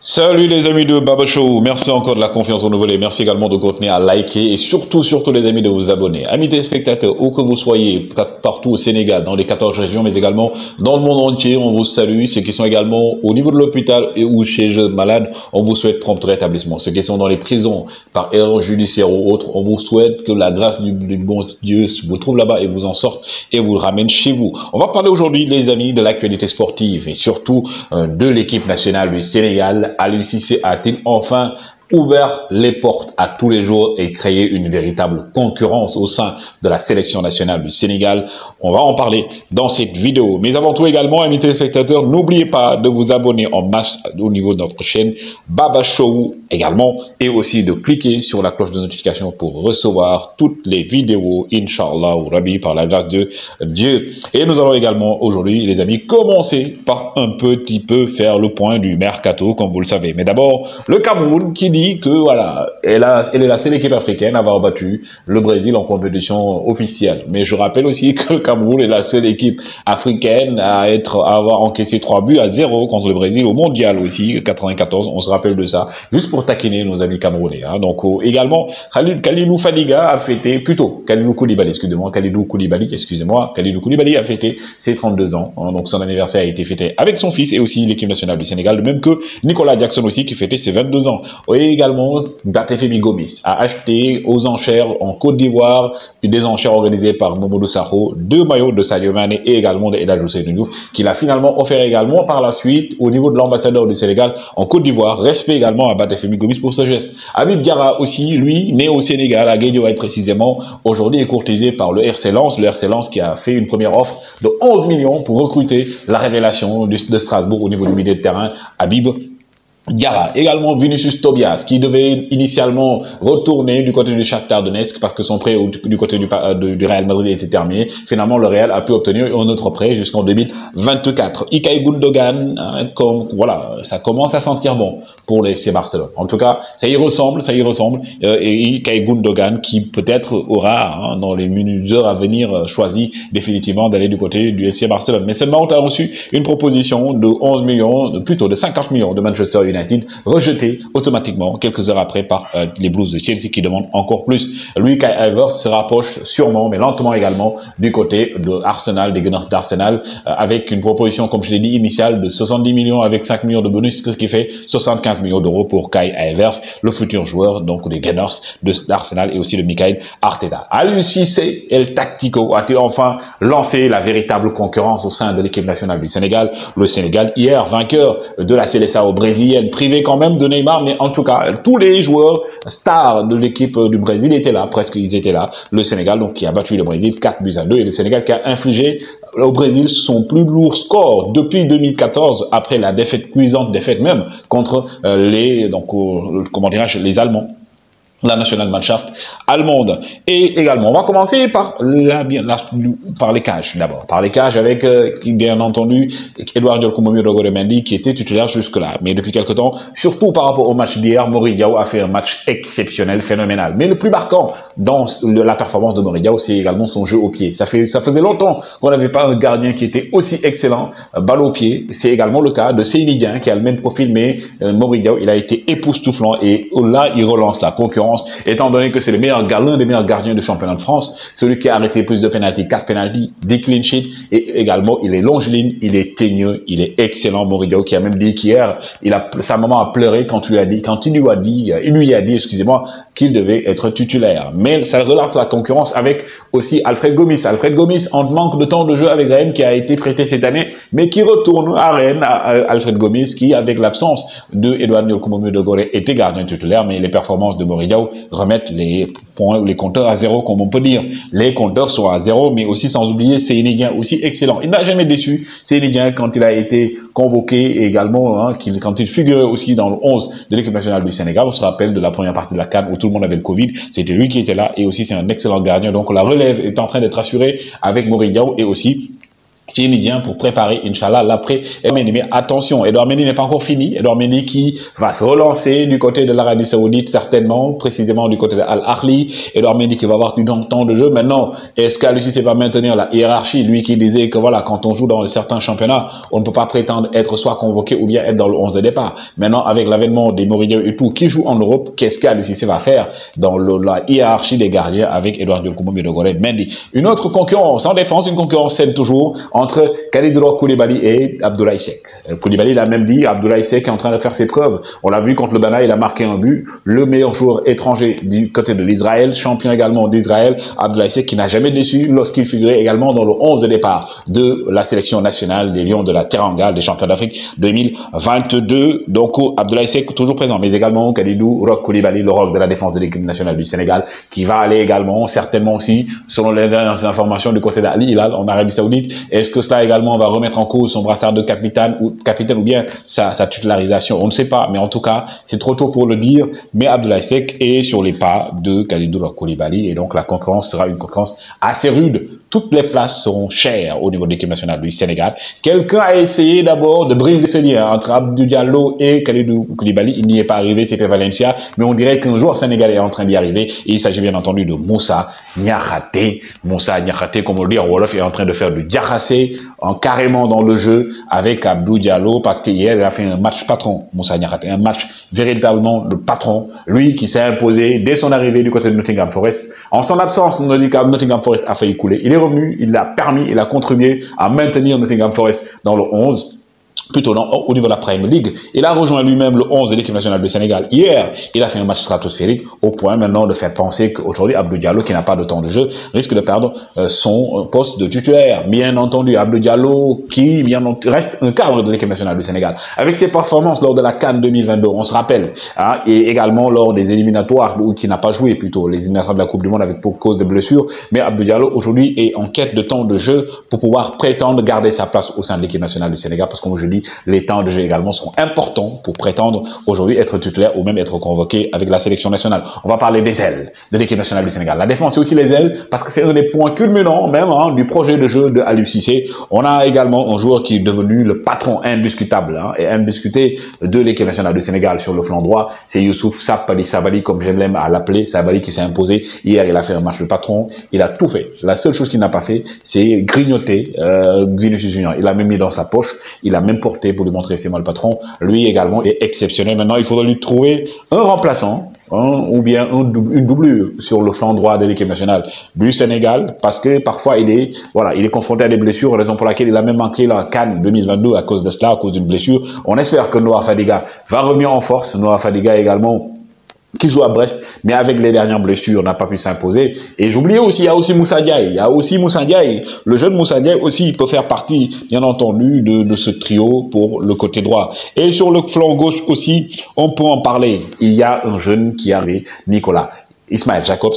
Salut les amis de Baba Show, merci encore de la confiance renouvelée, merci également de continuer à liker et surtout les amis de vous abonner. Amis téléspectateurs, où que vous soyez, partout au Sénégal, dans les 14 régions, mais également dans le monde entier, on vous salue. Ceux qui sont également au niveau de l'hôpital et ou chez eux malades, on vous souhaite prompt rétablissement. Ceux qui sont dans les prisons par erreur judiciaire ou autre, on vous souhaite que la grâce du bon Dieu vous trouve là-bas et vous en sorte et vous le ramène chez vous. On va parler aujourd'hui les amis de l'actualité sportive et surtout de l'équipe nationale du Sénégal. Aliou Cissé a-t-il enfin ouvert les portes à tous les jours et créé une véritable concurrence au sein de la sélection nationale du Sénégal? On va en parler dans cette vidéo. Mais avant tout également, amis téléspectateurs, n'oubliez pas de vous abonner en masse au niveau de notre chaîne Baba Show également et aussi de cliquer sur la cloche de notification pour recevoir toutes les vidéos, Inch'Allah ou Rabbi, par la grâce de Dieu. Et nous allons également aujourd'hui, les amis, commencer par un petit peu faire le point du mercato, comme vous le savez. Mais d'abord, le Cameroun qui dit que voilà, elle est la seule équipe africaine à avoir battu le Brésil en compétition officielle. Mais je rappelle aussi que le Cameroun est la seule équipe africaine à avoir encaissé 3-0 contre le Brésil au mondial aussi, 94. On se rappelle de ça, juste pour taquiner nos amis camerounais. Hein. Donc également, Kalidou Fadiga a fêté, plutôt Kalidou Koulibaly, Kalidou Koulibaly a fêté ses 32 ans. Hein. Donc son anniversaire a été fêté avec son fils et aussi l'équipe nationale du Sénégal, de même que Nicolas Jackson aussi qui fêtait ses 22 ans. Et également, Barthélémy Gomis a acheté aux enchères en Côte d'Ivoire, des enchères organisées par Mamadou Sakho, 2 maillots de Sadio Mané et également de El Hadji Ousseynou Diouf, qu'il a finalement offert également par la suite au niveau de l'ambassadeur du Sénégal en Côte d'Ivoire. Respect également à Barthélémy Gomis pour ce geste. Habib Diarra aussi, lui, né au Sénégal, à Guédiawaye précisément, aujourd'hui est courtisé par le RC Lens qui a fait une première offre de 11 millions pour recruter la révélation de Strasbourg au niveau du milieu de terrain, Habib Diarra. Également Vinicius Tobias qui devait initialement retourner du côté du Shakhtar Donetsk parce que son prêt du côté du Real Madrid était terminé. Finalement, le Real a pu obtenir un autre prêt jusqu'en 2024. Ilkay Gundogan, hein, comme voilà, ça commence à sentir bon pour les FC Barcelone. En tout cas, ça y ressemble. Et Ilkay Gundogan qui peut-être aura, hein, dans les heures à venir, choisi définitivement d'aller du côté du FC Barcelone. Mais seulement on a reçu une proposition de 11 millions, plutôt de 50 millions de Manchester United, rejeté automatiquement quelques heures après par les Blues de Chelsea qui demandent encore plus. Lui, Kai Havertz se rapproche sûrement, mais lentement également, du côté de Arsenal, des Gunners d'Arsenal, avec une proposition, comme je l'ai dit, initiale de 70 millions avec 5 millions de bonus, ce qui fait 75 millions d'euros pour Kai Havertz, le futur joueur donc des Gunners d'Arsenal et aussi de Mikel Arteta. Aliou Cissé, El Tactico, a-t-il enfin lancé la véritable concurrence au sein de l'équipe nationale du Sénégal? Le Sénégal, hier, vainqueur de la Seleção brésilienne, privé quand même de Neymar, mais en tout cas, tous les joueurs stars de l'équipe du Brésil étaient là, presque ils étaient là. Le Sénégal, donc, qui a battu le Brésil 4-2, et le Sénégal qui a infligé au Brésil son plus lourd score depuis 2014, après la cuisante défaite même contre les Allemands. La Nationalmannschaft allemande. Et également, on va commencer par les cages d'abord. Par les cages avec, bien entendu, Edouard Mendy qui était titulaire jusque-là. Mais depuis quelque temps, surtout par rapport au match d'hier, Mory Diaw a fait un match exceptionnel, phénoménal. Mais le plus marquant dans la performance de Mory Diaw, c'est également son jeu au pied. Ça faisait longtemps qu'on n'avait pas un gardien qui était aussi excellent, balle au pied. C'est également le cas de Seyni Dieng qui a le même profil, mais Mory Diaw, il a été époustouflant et là, il relance la concurrence. Étant donné que c'est l'un des meilleurs gardiens du championnat de France, celui qui a arrêté plus de pénaltys, 4 pénaltys, 10 clean sheets, et également il est longiligne, il est teigneux, il est excellent. Mory Diaw qui a même dit qu'hier, sa maman a pleuré quand il lui a dit, excusez-moi, qu'il devait être titulaire. Mais ça relance la concurrence avec aussi Alfred Gomis. Alfred Gomis, en manque de temps de jeu avec Rennes, qui a été prêté cette année, mais qui retourne à Rennes, Alfred Gomis, qui, avec l'absence de Edouard Nyokumomu-Dogore, était gardien titulaire, mais les performances de Mory Diaw remettre les points, les compteurs à zéro, comme on peut dire. Les compteurs sont à zéro, mais aussi sans oublier Seyni Dieng aussi excellent. Il n'a jamais déçu, Seyni Dieng, quand il a été convoqué et également, hein, quand il figurait aussi dans le 11 de l'équipe nationale du Sénégal. On se rappelle de la première partie de la CAN où tout le monde avait le Covid. C'était lui qui était là et aussi c'est un excellent gardien. Donc la relève est en train d'être assurée avec Mory Diaw et aussi Sénégalien pour préparer, Inch'Allah, l'après. Mais attention, Edouard Mendy n'est pas encore fini. Edouard Mendy qui va se relancer du côté de l'Arabie Saoudite, certainement, précisément du côté de Al-Ahli. Edouard Mendy qui va avoir du temps de jeu. Maintenant, est-ce qu'Aliou Cissé va maintenir la hiérarchie? Lui qui disait que voilà, quand on joue dans certains championnats, on ne peut pas prétendre être soit convoqué ou bien être dans le 11 de départ. Maintenant, avec l'avènement des Mourinho et tout, qui jouent en Europe, qu'est-ce qu'Aliou Cissé va faire dans la hiérarchie des gardiens avec Edouard Diolkoumou et Dogore Mendy? Une autre concurrence en défense, une concurrence saine toujours, entre Kalidou Koulibaly et Abdoulaye Seck. Koulibaly l'a même dit, Abdoulaye Seck est en train de faire ses preuves. On l'a vu contre le Ghana, il a marqué un but. Le meilleur joueur étranger du côté de l'Israël, champion également d'Israël, Abdoulaye Seck qui n'a jamais déçu lorsqu'il figurait également dans le 11 de départ de la sélection nationale des Lions de la Teranga, des champions d'Afrique 2022. Donc Abdoulaye Seck toujours présent, mais également Kalidou Koulibaly, le roc de la défense de l'équipe nationale du Sénégal, qui va aller également, certainement aussi, selon les dernières informations du côté d'Al Hilal en Arabie Saoudite. Est-ce que cela également va remettre en cause son brassard de capitaine ou bien sa titularisation? On ne sait pas, mais en tout cas, c'est trop tôt pour le dire. Mais Abdoulaye Seck est sur les pas de Kalidou Koulibaly et donc la concurrence sera une concurrence assez rude. Toutes les places seront chères au niveau de l'équipe nationale du Sénégal. Quelqu'un a essayé d'abord de briser ce lien entre Abdou Diallo et Kalidou Koulibaly. Il n'y est pas arrivé, c'était Valencia. Mais on dirait qu'un joueur sénégalais est en train d'y arriver. Et il s'agit bien entendu de Moussa Niakhaté. Moussa Niakhaté, comme on le dit en Wolof, est en train de faire du diarrassé carrément dans le jeu avec Abdou Diallo parce qu'hier, il a fait un match patron. Moussa Niakhaté, un match véritablement de patron. Lui qui s'est imposé dès son arrivée du côté de Nottingham Forest. En son absence, Nottingham Forest a failli couler. Il est revenu, il a permis, il a contribué à maintenir Nottingham Forest dans le 11. Plutôt non, au niveau de la Premier League. Il a rejoint lui-même le 11 de l'équipe nationale du Sénégal. Hier, il a fait un match stratosphérique au point maintenant de faire penser qu'aujourd'hui, Abdou Diallo, qui n'a pas de temps de jeu, risque de perdre son poste de titulaire. Bien entendu, Abdou Diallo, qui reste un cadre de l'équipe nationale du Sénégal. Avec ses performances lors de la CAN 2022, on se rappelle, hein, et également lors des éliminatoires, ou qui n'a pas joué plutôt, les éliminatoires de la Coupe du Monde avec pour cause de blessures. Mais Abdou Diallo, aujourd'hui, est en quête de temps de jeu pour pouvoir prétendre garder sa place au sein de l'équipe nationale du Sénégal, parce que comme je dis, les temps de jeu également sont importants pour prétendre aujourd'hui être titulaire ou même être convoqué avec la sélection nationale. On va parler des ailes de l'équipe nationale du Sénégal. La défense, c'est aussi les ailes parce que c'est un des points culminants même du projet de jeu de Aliou Cissé. On a également un joueur qui est devenu le patron indiscutable et indiscuté de l'équipe nationale du Sénégal sur le flanc droit. C'est Youssouf Sabaly, comme j'aime l'aime à l'appeler. Sabaly qui s'est imposé. Hier, il a fait un match de patron. Il a tout fait. La seule chose qu'il n'a pas fait, c'est grignoter Vinicius Junior. Il l'a même mis dans sa poche. Il a même porté pour lui montrer c'est moi le patron. Lui également est exceptionnel. Maintenant, il faudra lui trouver un remplaçant ou bien une doublure sur le flanc droit de l'équipe nationale du Sénégal parce que parfois il est confronté à des blessures, raison pour laquelle il a même manqué la CAN 2022 à cause de cela, à cause d'une blessure. On espère que Noah Fadiga va revenir en force. Noah Fadiga également qui joue à Brest, mais avec les dernières blessures, n'a pas pu s'imposer. Et j'oubliais aussi, il y a aussi Moussa Diaye. Il y a aussi Moussa Diaye. Le jeune Moussa Diaye aussi, il peut faire partie, bien entendu, de ce trio pour le côté droit. Et sur le flanc gauche aussi, on peut en parler. Il y a un jeune qui arrive, Nicolas. Ismaël Jacobs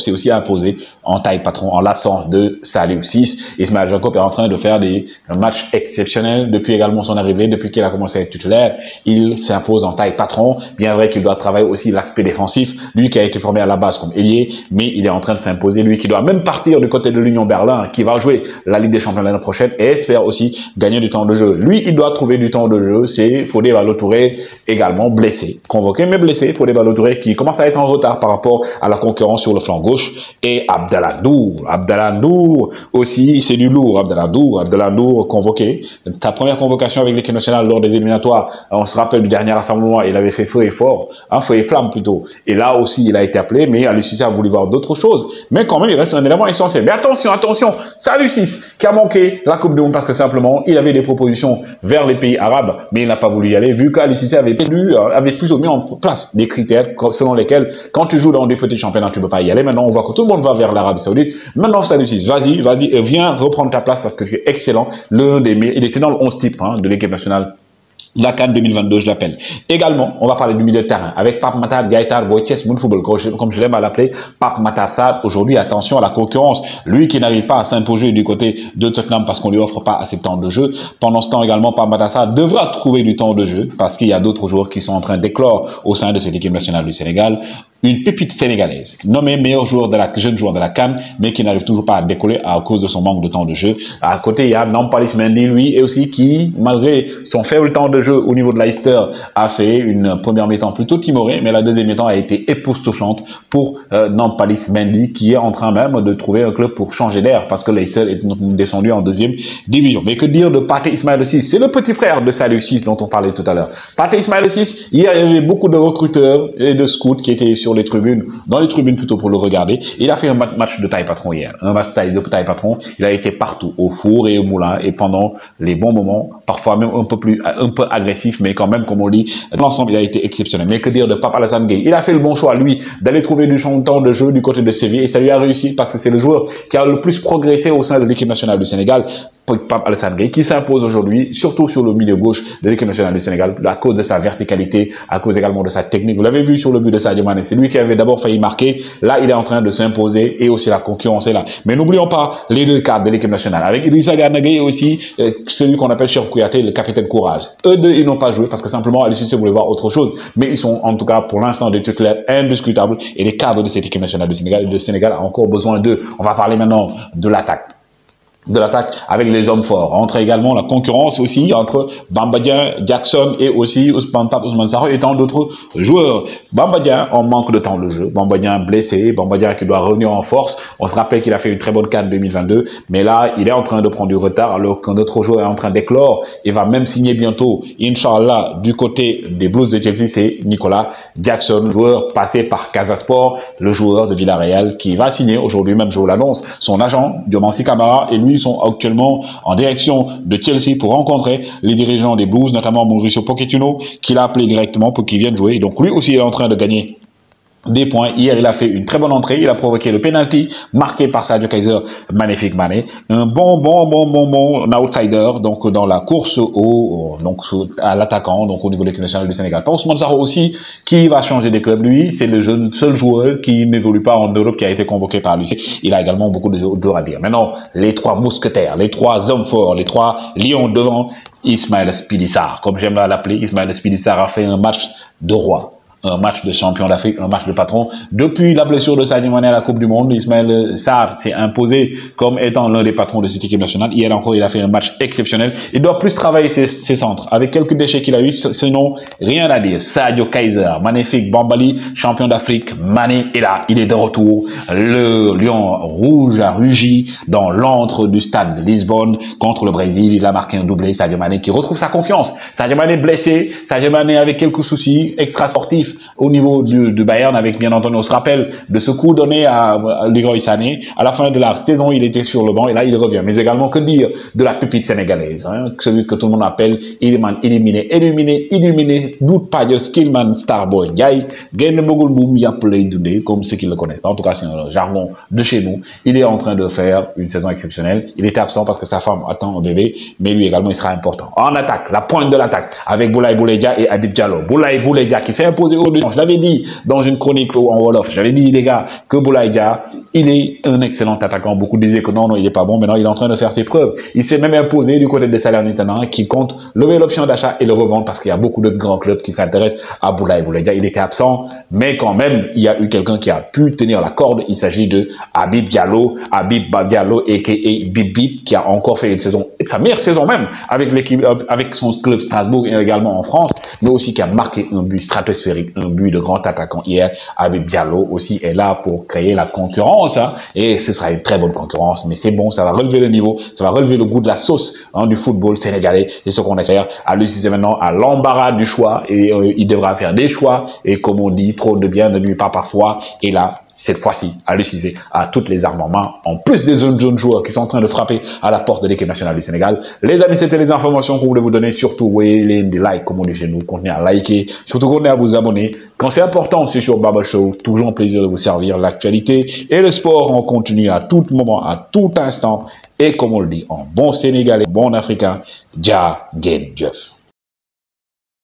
s'est aussi imposé en taille patron en l'absence de Saliou Ciss. Ismaël Jacobs est en train de faire des matchs exceptionnels depuis également son arrivée, depuis qu'il a commencé à être titulaire. Il s'impose en taille patron. Bien vrai qu'il doit travailler aussi l'aspect défensif. Lui qui a été formé à la base comme ailier, mais il est en train de s'imposer. Lui qui doit même partir du côté de l'Union Berlin, qui va jouer la Ligue des Champions l'année prochaine et espère aussi gagner du temps de jeu. Lui, il doit trouver du temps de jeu. C'est Fodé Ballo-Touré également blessé, convoqué mais blessé. Fodé Ballo-Touré qui commence à être en retard par rapport à la concurrence sur le flanc gauche et Abdallah Ndour aussi, c'est du lourd. Abdallah Ndour convoqué. Ta première convocation avec l'équipe nationale lors des éliminatoires, on se rappelle du dernier rassemblement, il avait fait feu et fort, feu et flamme plutôt. Et là aussi, il a été appelé, mais Aliou Cissé a voulu voir d'autres choses. Mais quand même, il reste un élément essentiel. Mais attention, c'est Aliou Cissé qui a manqué la Coupe du Monde parce que simplement, il avait des propositions vers les pays arabes, mais il n'a pas voulu y aller vu qu'Aliou Cissé avait plutôt mis en place des critères selon lesquels, quand tu joues dans des petits championnats, tu ne peux pas y aller. Maintenant, on voit que tout le monde va vers l'Arabie Saoudite. Maintenant, Aliou Cissé, vas-y, viens reprendre ta place parce que tu es excellent. Il était dans le 11 type de l'équipe nationale la CAN 2022, je l'appelle. Également, on va parler du milieu de terrain avec Pape Matar, Gaëtan, Boytiès, Football, comme je l'aime à l'appeler, Pape Matar Sarr. Aujourd'hui, attention à la concurrence. Lui qui n'arrive pas à s'imposer du côté de Tottenham parce qu'on lui offre pas assez de temps de jeu. Pendant ce temps également, Pape Matar Sarr devra trouver du temps de jeu parce qu'il y a d'autres joueurs qui sont en train d'éclore au sein de cette équipe nationale du Sénégal. Une pépite sénégalaise, nommée meilleur joueur de la jeune joueur de la CAN, mais qui n'arrive toujours pas à décoller à cause de son manque de temps de jeu. À côté, il y a Nampalys Mendy, lui, et aussi qui, malgré son faible temps de jeu au niveau de Leicester, a fait une première mi-temps plutôt timorée, mais la deuxième mi-temps a été époustouflante pour Nampalys Mendy, qui est en train même de trouver un club pour changer d'air, parce que Leicester est descendu en deuxième division. Mais que dire de Pathé Ismaïla Ciss? C'est le petit frère de Saliou Ciss dont on parlait tout à l'heure. Pathé Ismaïla Ciss, il y avait beaucoup de recruteurs et de scouts qui étaient sur les tribunes, dans les tribunes plutôt pour le regarder. Il a fait un match de taille patron hier, un match de taille patron. Il a été partout, au four et au moulin, et pendant les bons moments, parfois même un peu agressif, mais quand même, comme on dit, dans l'ensemble, il a été exceptionnel. Mais que dire de Pape Alassane Gueye? Il a fait le bon choix, lui, d'aller trouver du temps de jeu du côté de Séville, et ça lui a réussi parce que c'est le joueur qui a le plus progressé au sein de l'équipe nationale du Sénégal. Pape Alassane Gueye, qui s'impose aujourd'hui, surtout sur le milieu gauche de l'équipe nationale du Sénégal, à cause de sa verticalité, à cause également de sa technique. Vous l'avez vu sur le but de Sadio Mané, c'est lui qui avait d'abord failli marquer. Là, il est en train de s'imposer et aussi la concurrence est là. Mais n'oublions pas les deux cadres de l'équipe nationale, avec Idrissa Gana Gueye et aussi celui qu'on appelle Cheikh Kouyaté, le capitaine Courage. Eux deux, ils n'ont pas joué parce que simplement, à l'issue, voulaient voir autre chose. Mais ils sont en tout cas, pour l'instant, des titulaires indiscutables et les cadres de cette équipe nationale du Sénégal. Le Sénégal a encore besoin d'eux. On va parler maintenant de l'attaque. Avec les hommes forts. Entre également la concurrence aussi entre Bamba Dieng, Jackson et aussi Ousmane Sarr et tant d'autres joueurs. Bamba Dieng en manque de temps de jeu. Bamba Dieng blessé, Bamba Dieng qui doit revenir en force. On se rappelle qu'il a fait une très bonne CAN 2022, mais là, il est en train de prendre du retard alors qu'un autre joueur est en train d'éclore et va même signer bientôt, Inch'Allah, du côté des Blues de Chelsea, c'est Nicolas Jackson, joueur passé par Casasport, le joueur de Villarreal qui va signer aujourd'hui même, je vous l'annonce, son agent, Diomansi Kamara, et lui sont actuellement en direction de Chelsea pour rencontrer les dirigeants des Blues, notamment Mauricio Pochettino, qui l'a appelé directement pour qu'il vienne jouer. Donc lui aussi est en train de gagner des points. Hier, il a fait une très bonne entrée. Il a provoqué le penalty marqué par Sadio Kaiser, magnifique Mané. Un bon outsider, donc, dans la course à l'attaquant, donc, au niveau de l'équipe nationale du Sénégal. Ousmane Sarr aussi, qui va changer de club, lui. C'est le seul joueur qui n'évolue pas en Europe qui a été convoqué par lui. Il a également beaucoup de choses à dire. Maintenant, les trois mousquetaires, les trois hommes forts, les trois lions devant Ismaïla Spili Sarr. Comme j'aime l'appeler, Ismaïla Spili Sarr a fait un match de roi. Un match de champion d'Afrique, un match de patron. Depuis la blessure de Sadio Mané à la Coupe du Monde, Ismaïla Sarr s'est imposé comme étant l'un des patrons de cette équipe nationale. Hier encore, il a fait un match exceptionnel. Il doit plus travailler ses centres. Avec quelques déchets qu'il a eu, sinon, rien à dire. Sadio Kaiser, magnifique Bambali, champion d'Afrique. Mané est là, il est de retour. Le lion rouge a rugi dans l'antre du stade de Lisbonne contre le Brésil. Il a marqué un doublé, Sadio Mané, qui retrouve sa confiance. Sadio Mané blessé, Sadio Mané avec quelques soucis extra-sportifs au niveau du Bayern, avec bien entendu, on se rappelle de ce coup donné à Leroy Sané. À la fin de la saison, il était sur le banc et là, il revient. Mais également, que dire de la pépite sénégalaise, hein, celui que tout le monde appelle Iliman illuminé, doute pas de Skillman Starboy Ndiaye, Gaine Mogul Boum Yapley Doudé, comme ceux qui le connaissent. En tout cas, c'est un jargon de chez nous. Il est en train de faire une saison exceptionnelle. Il était absent parce que sa femme attend un bébé, mais lui également, il sera important. En attaque, la pointe de l'attaque, avec Boulaye Boulaye et Habib Diallo. Boulaye Boulaye qui s'est imposé je l'avais dit dans une chronique en Wolof, j'avais dit les gars que Boulaye Dia, il est un excellent attaquant. Beaucoup disaient que non, il est pas bon, maintenant il est en train de faire ses preuves. Il s'est même imposé du côté des Salernitana qui compte lever l'option d'achat et le revendre parce qu'il y a beaucoup de grands clubs qui s'intéressent à Boulaye Dia. Il était absent, mais quand même, il y a eu quelqu'un qui a pu tenir la corde. Il s'agit de Habib Diallo aka Bip Bip, qui a encore fait une saison, sa meilleure saison même avec l'équipe, avec son club Strasbourg et également en France, mais aussi qui a marqué un but stratosphérique, un but de grand attaquant hier. Habib Diallo aussi est là pour créer la concurrence, hein, et ce sera une très bonne concurrence, mais c'est bon, ça va relever le niveau, ça va relever le goût de la sauce, hein, du football sénégalais. C'est ce qu'on espère. À lui, c'est maintenant à l'embarras du choix et il devra faire des choix, et comme on dit, trop de bien ne nuit pas parfois, et là, cette fois-ci, à l'utiliser à toutes les armes en main, en plus des jeunes joueurs qui sont en train de frapper à la porte de l'équipe nationale du Sénégal. Les amis, c'était les informations qu'on voulait vous donner. Surtout, voyez des likes, comme on dit chez nous, continuez à liker, surtout continuez à vous abonner. Quand c'est important, c'est sur Baba Show, toujours un plaisir de vous servir l'actualité et le sport en continu à tout moment, à tout instant. Et comme on le dit, en bon Sénégalais, bon Africain, Dja Gen Djeuf.